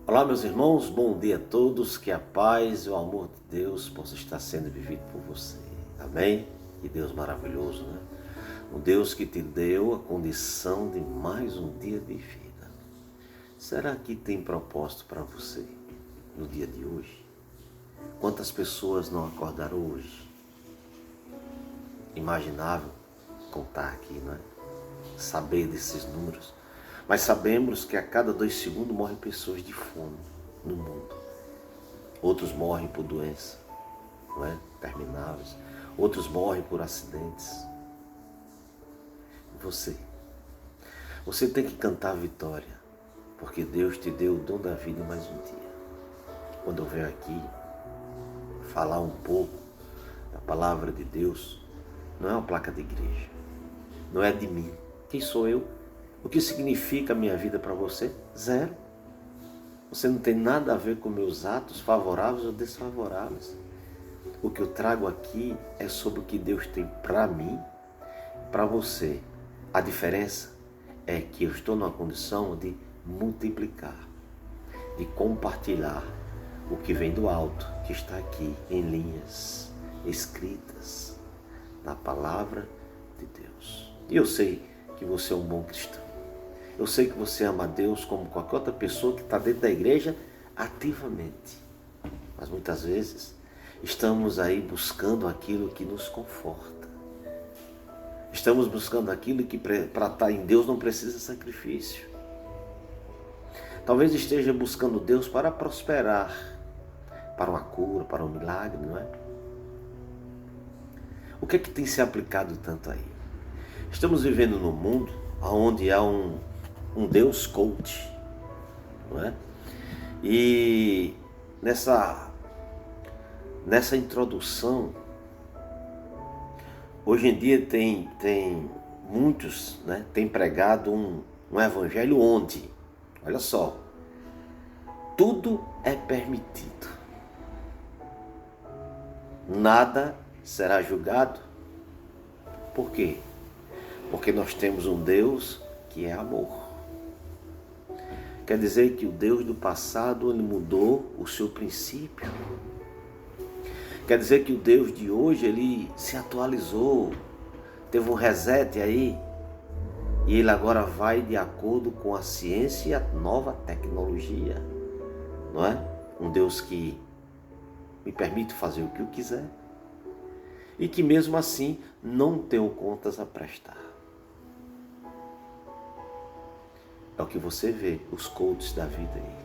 Olá, meus irmãos, bom dia a todos, que a paz e o amor de Deus possa estar sendo vivido por você. Amém? Que Deus maravilhoso, né? Um Deus que te deu a condição de mais um dia de vida. Será que tem propósito para você no dia de hoje? Quantas pessoas não acordaram hoje? Imaginável contar aqui, não é? Saber desses números. Mas sabemos que a cada 2 segundos morrem pessoas de fome no mundo. Outros morrem por doença, não é? Termináveis. Outros morrem por acidentes. Você tem que cantar a vitória, porque Deus te deu o dom da vida em mais um dia. Quando eu venho aqui falar um pouco da palavra de Deus, não é uma placa de igreja, não é de mim. Quem sou eu? O que significa a minha vida para você? Zero. Você não tem nada a ver com meus atos favoráveis ou desfavoráveis. O que eu trago aqui é sobre o que Deus tem para mim, para você. A diferença é que eu estou numa condição de multiplicar, de compartilhar o que vem do alto, que está aqui em linhas escritas na palavra de Deus. E eu sei que você é um bom cristão. Eu sei que você ama a Deus como qualquer outra pessoa que está dentro da igreja ativamente. Mas muitas vezes estamos aí buscando aquilo que nos conforta. Estamos buscando aquilo que para estar em Deus não precisa de sacrifício. Talvez esteja buscando Deus para prosperar, para uma cura, para um milagre, não é? O que é que tem se aplicado tanto aí? Estamos vivendo num mundo onde há um Deus coach, não é? E nessa introdução, hoje em dia tem muitos, né, tem pregado um evangelho onde, olha só, tudo é permitido, nada será julgado. Por quê? Porque nós temos um Deus que é amor. Quer dizer que o Deus do passado, ele mudou o seu princípio. Quer dizer que o Deus de hoje, ele se atualizou, teve um reset aí, e ele agora vai de acordo com a ciência e a nova tecnologia, não é? Um Deus que me permite fazer o que eu quiser, e que mesmo assim não tenho contas a prestar. É o que você vê, os coaches da vida aí.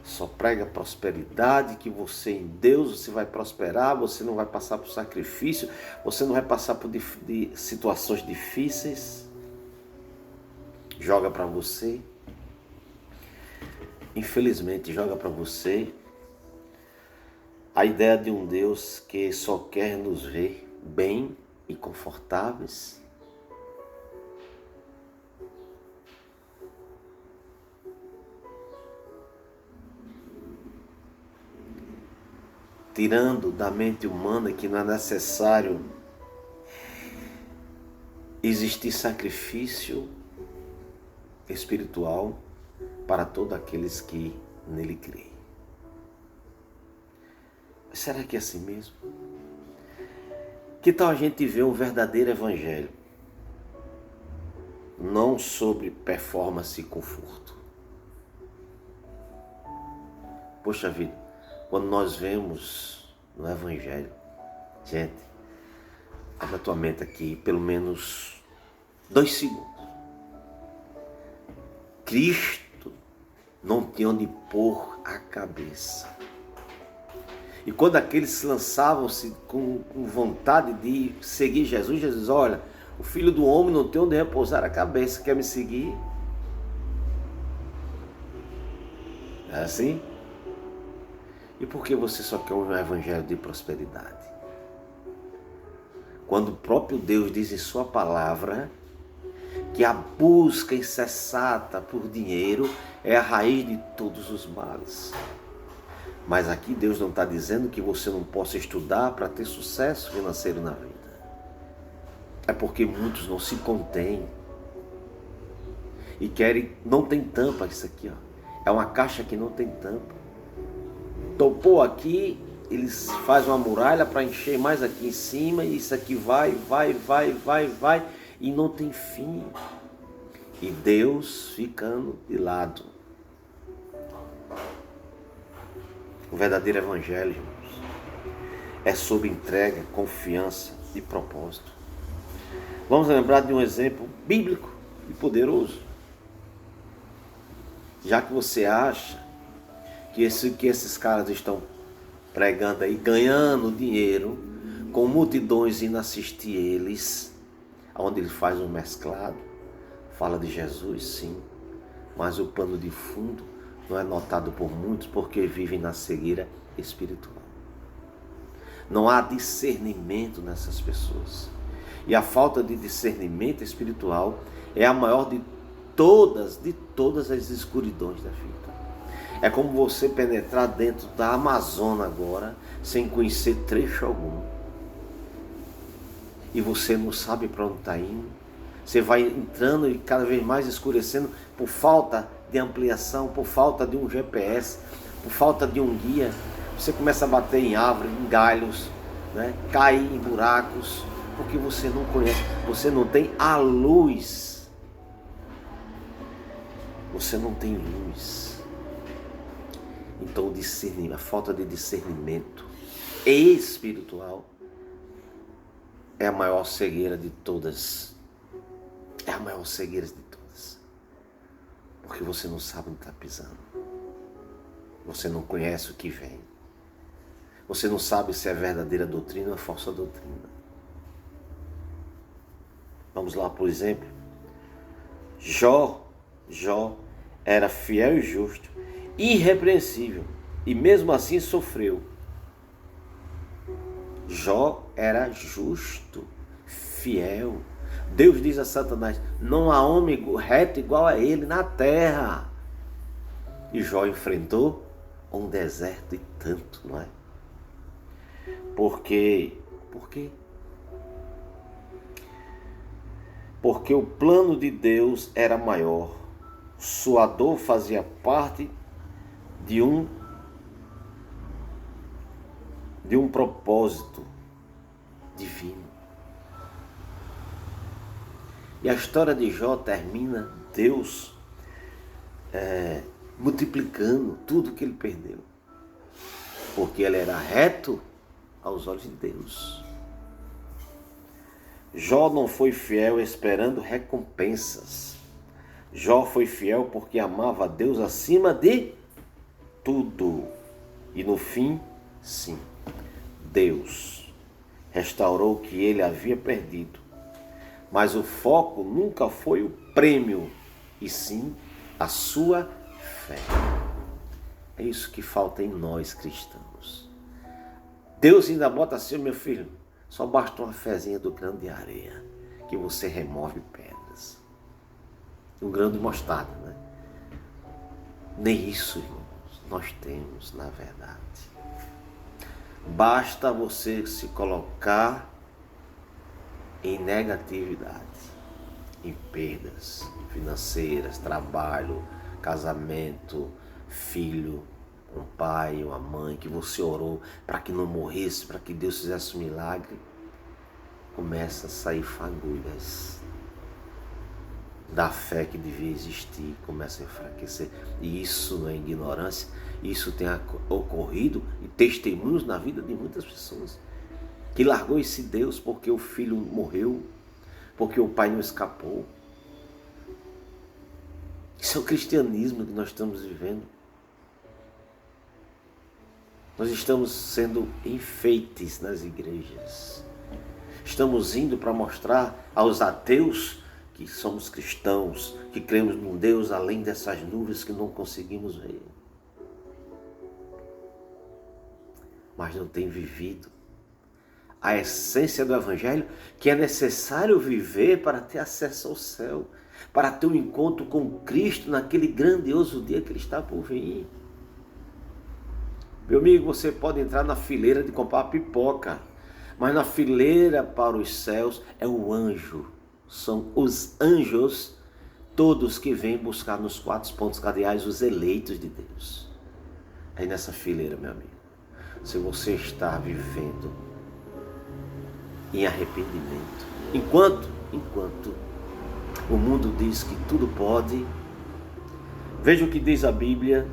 Só prega prosperidade, que você em Deus você vai prosperar, você não vai passar por sacrifício, você não vai passar por situações difíceis. Joga para você. Infelizmente, joga para você a ideia de um Deus que só quer nos ver bem e confortáveis. Tirando da mente humana que não é necessário existir sacrifício espiritual para todos aqueles que nele creem. Mas será que é assim mesmo? Que tal a gente ver um verdadeiro evangelho? Não sobre performance e conforto. Poxa vida, quando nós vemos no Evangelho, gente, abre a tua mente aqui, pelo menos 2 segundos. Cristo não tinha onde pôr a cabeça. E quando aqueles se lançavam-se com vontade de seguir Jesus, Jesus, olha, o Filho do Homem não tem onde repousar a cabeça, quer me seguir? É assim? E por que você só quer um evangelho de prosperidade? Quando o próprio Deus diz em sua palavra que a busca incessante por dinheiro é a raiz de todos os males. Mas aqui Deus não está dizendo que você não possa estudar para ter sucesso financeiro na vida. É porque muitos não se contêm e querem, não tem tampa isso aqui, ó. É uma caixa que não tem tampa. Topou aqui, eles fazem uma muralha para encher mais aqui em cima, e isso aqui vai, e não tem fim. E Deus ficando de lado. O verdadeiro evangelho, irmãos, é sobre entrega, confiança e propósito. Vamos lembrar de um exemplo bíblico e poderoso. Já que você acha que esses caras estão pregando aí, ganhando dinheiro, com multidões indo assistir eles, onde ele faz um mesclado, fala de Jesus, sim, mas o pano de fundo não é notado por muitos porque vivem na cegueira espiritual. Não há discernimento nessas pessoas. E a falta de discernimento espiritual é a maior de todas as escuridões da vida. É como você penetrar dentro da Amazônia agora, sem conhecer trecho algum. E você não sabe para onde está indo. Você vai entrando e cada vez mais escurecendo por falta de ampliação, por falta de um GPS, por falta de um guia. Você começa a bater em árvores, em galhos, né? Cair em buracos, porque você não conhece, você não tem a luz. Você não tem luz. Então a falta de discernimento espiritual é a maior cegueira de todas. É a maior cegueira de todas. Porque você não sabe onde está pisando. Você não conhece o que vem. Você não sabe se é verdadeira doutrina ou é falsa doutrina. Vamos lá, por exemplo. Jó era fiel e justo, irrepreensível, e mesmo assim sofreu. Jó era justo, fiel. Deus diz a Satanás: não há homem reto igual a ele na terra. E Jó enfrentou um deserto e tanto, não é? Por quê? Porque o plano de Deus era maior. Sua dor fazia parte de um propósito divino. E a história de Jó termina Deus multiplicando tudo que ele perdeu. Porque ele era reto aos olhos de Deus. Jó não foi fiel esperando recompensas. Jó foi fiel porque amava a Deus acima de tudo. E no fim, sim, Deus restaurou o que ele havia perdido. Mas o foco nunca foi o prêmio, e sim a sua fé. É isso que falta em nós cristãos. Deus ainda bota assim: meu filho, só basta uma fezinha do grão de areia que você remove pedras. Um grão de mostarda, né? Nem isso, irmãos, nós temos, na verdade. Basta você se colocar em negatividade, em perdas financeiras, trabalho, casamento, filho, um pai, uma mãe, que você orou para que não morresse, para que Deus fizesse um milagre. Começa a sair fagulhas da fé que devia existir, começa a enfraquecer. E isso não é ignorância, isso tem ocorrido e testemunhos na vida de muitas pessoas que largou esse Deus porque o filho morreu, porque o pai não escapou. Isso é o cristianismo que nós estamos vivendo. Nós estamos sendo enfeites nas igrejas. Estamos indo para mostrar aos ateus que somos cristãos, que cremos num Deus além dessas nuvens que não conseguimos ver. Mas não tem vivido a essência do Evangelho, que é necessário viver para ter acesso ao céu, para ter um encontro com Cristo naquele grandioso dia que Ele está por vir. Meu amigo, você pode entrar na fileira de comprar pipoca, mas na fileira para os céus é o anjo. São os anjos todos que vêm buscar nos 4 pontos cardeais os eleitos de Deus. Aí nessa fileira, meu amigo, se você está vivendo em arrependimento, enquanto o mundo diz que tudo pode, veja o que diz a Bíblia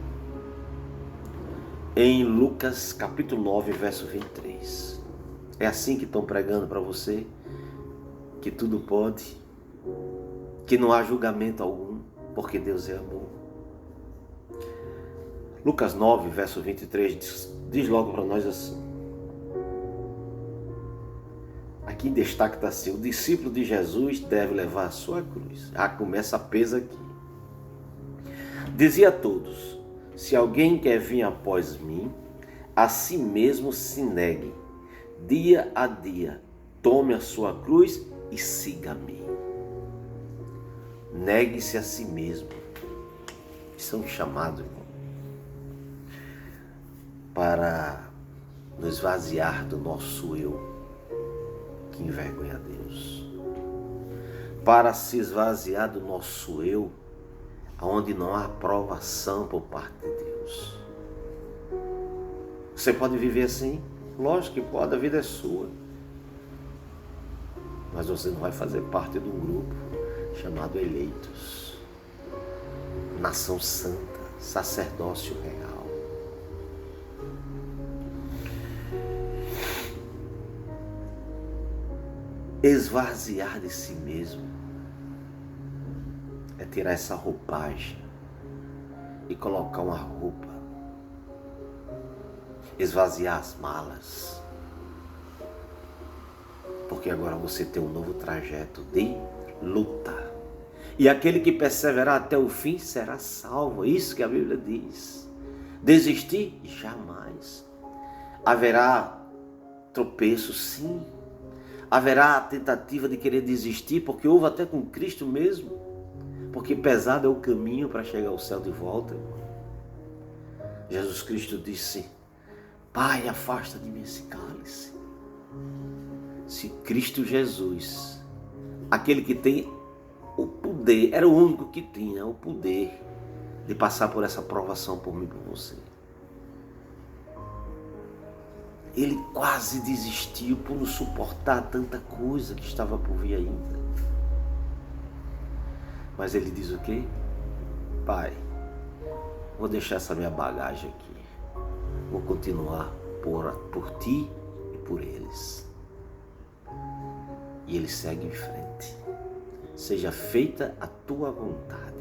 em Lucas capítulo 9, verso 23. É assim que estão pregando para você, que tudo pode, que não há julgamento algum, porque Deus é amor. Lucas 9, verso 23 diz logo para nós assim. Aqui em destaque está assim: o discípulo de Jesus deve levar a sua cruz. Começa a peso aqui. Dizia a todos: se alguém quer vir após mim, a si mesmo se negue, dia a dia, tome a sua cruz e siga-me. Negue-se a si mesmo. Isso é um chamado, irmão, para nos esvaziar do nosso eu, que envergonha a Deus. Para se esvaziar do nosso eu, onde não há aprovação por parte de Deus. Você pode viver assim? Lógico que pode, a vida é sua. Mas você não vai fazer parte de um grupo chamado eleitos, nação santa, sacerdócio real. Esvaziar de si mesmo é tirar essa roupagem e colocar uma roupa. Esvaziar as malas. Porque agora você tem um novo trajeto de luta. E aquele que perseverar até o fim será salvo. É isso que a Bíblia diz. Desistir? Jamais. Haverá tropeço? Sim. Haverá a tentativa de querer desistir, porque houve até com Cristo mesmo. Porque pesado é o caminho para chegar ao céu de volta. Jesus Cristo disse: Pai, afasta de mim esse cálice. Se Cristo Jesus, aquele que tem o poder, era o único que tinha o poder de passar por essa provação por mim e por você. Ele quase desistiu por não suportar tanta coisa que estava por vir ainda. Mas ele diz o quê? Pai, vou deixar essa minha bagagem aqui. Vou continuar por ti e por eles. E ele segue em frente. Seja feita a tua vontade.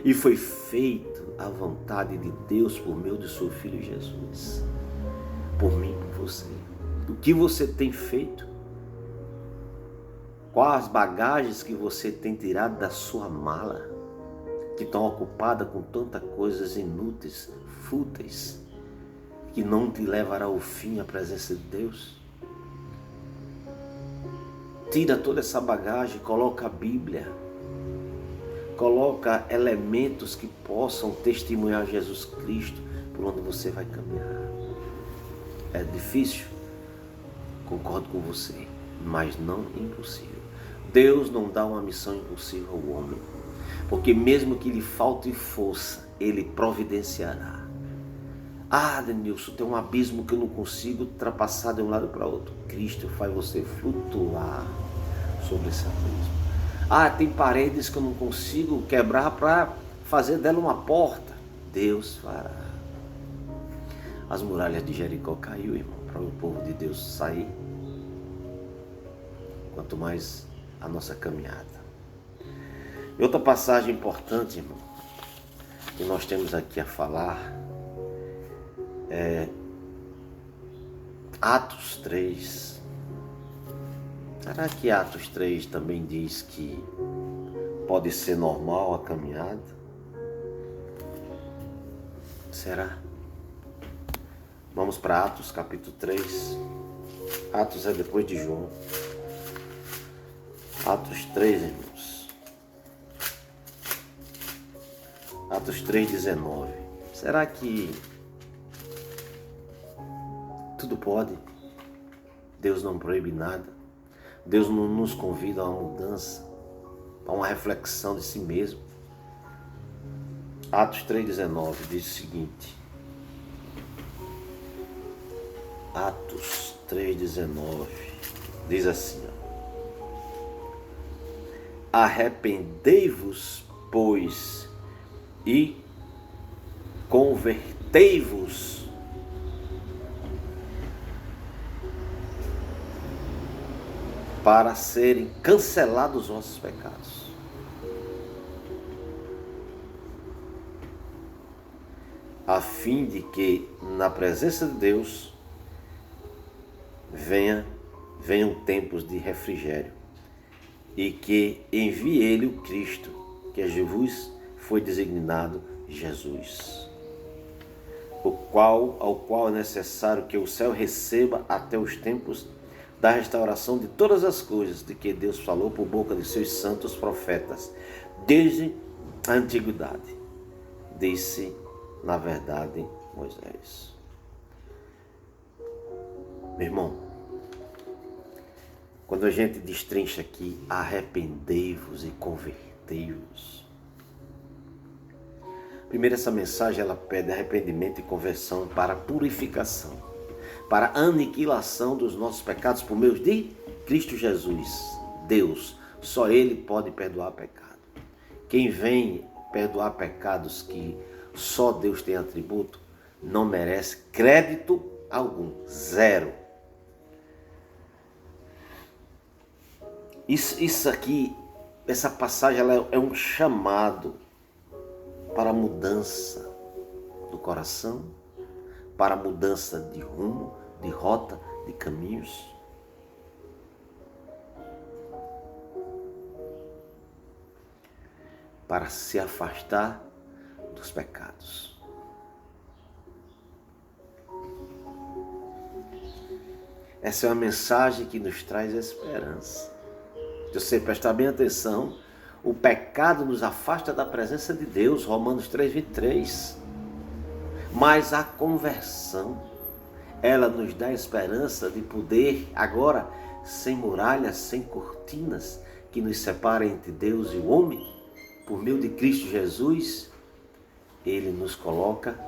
E foi feita a vontade de Deus por meio de seu Filho Jesus. Por mim e por você. O que você tem feito? Quais as bagagens que você tem tirado da sua mala? Que estão ocupadas com tantas coisas inúteis, fúteis, que não te levará ao fim à presença de Deus? Tira toda essa bagagem, coloca a Bíblia, coloca elementos que possam testemunhar Jesus Cristo por onde você vai caminhar. É difícil? Concordo com você, mas não impossível. Deus não dá uma missão impossível ao homem, porque mesmo que lhe falte força, Ele providenciará. Denilson, tem um abismo que eu não consigo ultrapassar de um lado para outro. Cristo faz você flutuar sobre esse abismo. Tem paredes que eu não consigo quebrar para fazer dela uma porta. Deus fará. As muralhas de Jericó caiu, irmão, para o povo de Deus sair. Quanto mais a nossa caminhada. E outra passagem importante, irmão, que nós temos aqui a falar é Atos 3. Será que Atos 3 também diz que pode ser normal a caminhada? Será? Vamos para Atos capítulo 3. Atos é depois de João. Atos 3, irmãos. Atos 3:19. Será que tudo pode? Deus não proíbe nada. Deus não nos convida a uma mudança, a uma reflexão de si mesmo. Atos 3,19 diz o seguinte. Atos 3,19 diz assim: arrependei-vos, pois, e convertei-vos para serem cancelados os vossos pecados. A fim de que na presença de Deus venham tempos de refrigério e que envie Ele o Cristo, que é Jesus, foi designado Jesus, ao qual é necessário que o céu receba até os tempos da restauração de todas as coisas de que Deus falou por boca de seus santos profetas, desde a antiguidade. Disse, na verdade, Moisés. Meu irmão, quando a gente destrincha aqui, arrependei-vos e convertei-vos. Primeiro, essa mensagem ela pede arrependimento e conversão para purificação, para aniquilação dos nossos pecados por meio de Cristo Jesus. Deus, só Ele pode perdoar pecado. Quem vem perdoar pecados que só Deus tem atributo, não merece crédito algum, zero. Isso aqui, essa passagem ela é um chamado para a mudança do coração, para a mudança de rumo, de rota, de caminhos. Para se afastar dos pecados. Essa é uma mensagem que nos traz esperança. Se você prestar bem atenção, o pecado nos afasta da presença de Deus, Romanos 3:23. Mas a conversão, ela nos dá a esperança de poder, agora, sem muralhas, sem cortinas, que nos separa entre Deus e o homem, por meio de Cristo Jesus, Ele nos coloca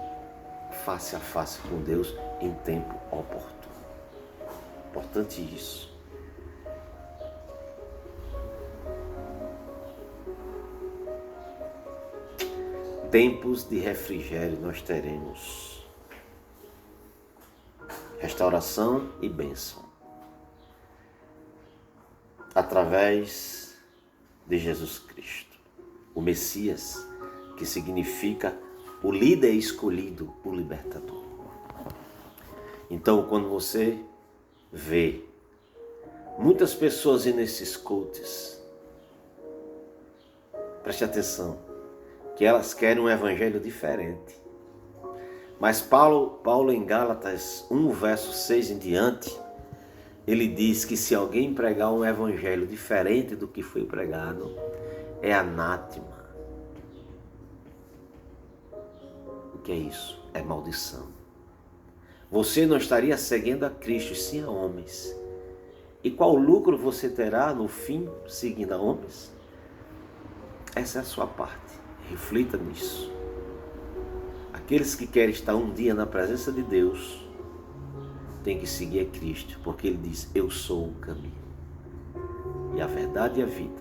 face a face com Deus em tempo oportuno. Importante isso. Tempos de refrigério nós teremos. Restauração e bênção. Através de Jesus Cristo, o Messias, que significa o líder escolhido, o libertador. Então, quando você vê muitas pessoas indo nesses cultos, preste atenção, que elas querem um evangelho diferente. Mas Paulo em Gálatas 1, verso 6 em diante, ele diz que se alguém pregar um evangelho diferente do que foi pregado, é anátema. O que é isso? É maldição. Você não estaria seguindo a Cristo, sim a homens. E qual lucro você terá no fim seguindo a homens? Essa é a sua parte. Reflita nisso. Aqueles que querem estar um dia na presença de Deus têm que seguir a Cristo, porque Ele diz, eu sou o caminho e a verdade e a vida.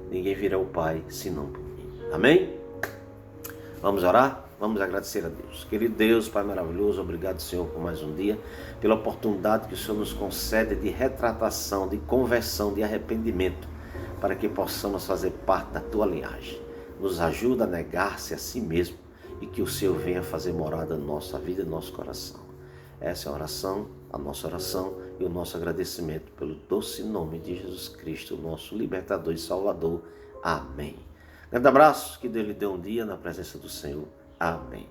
Ninguém virá ao Pai senão por mim. Amém? Vamos orar? Vamos agradecer a Deus. Querido Deus, Pai maravilhoso, obrigado, Senhor, por mais um dia, pela oportunidade que o Senhor nos concede de retratação, de conversão, de arrependimento, para que possamos fazer parte da Tua linhagem. Nos ajuda a negar-se a si mesmo e que o Senhor venha fazer morada na nossa vida e no nosso coração. Essa é a oração, a nossa oração e o nosso agradecimento pelo doce nome de Jesus Cristo, nosso libertador e salvador. Amém. Grande abraço, que Deus lhe dê um dia na presença do Senhor. Amém.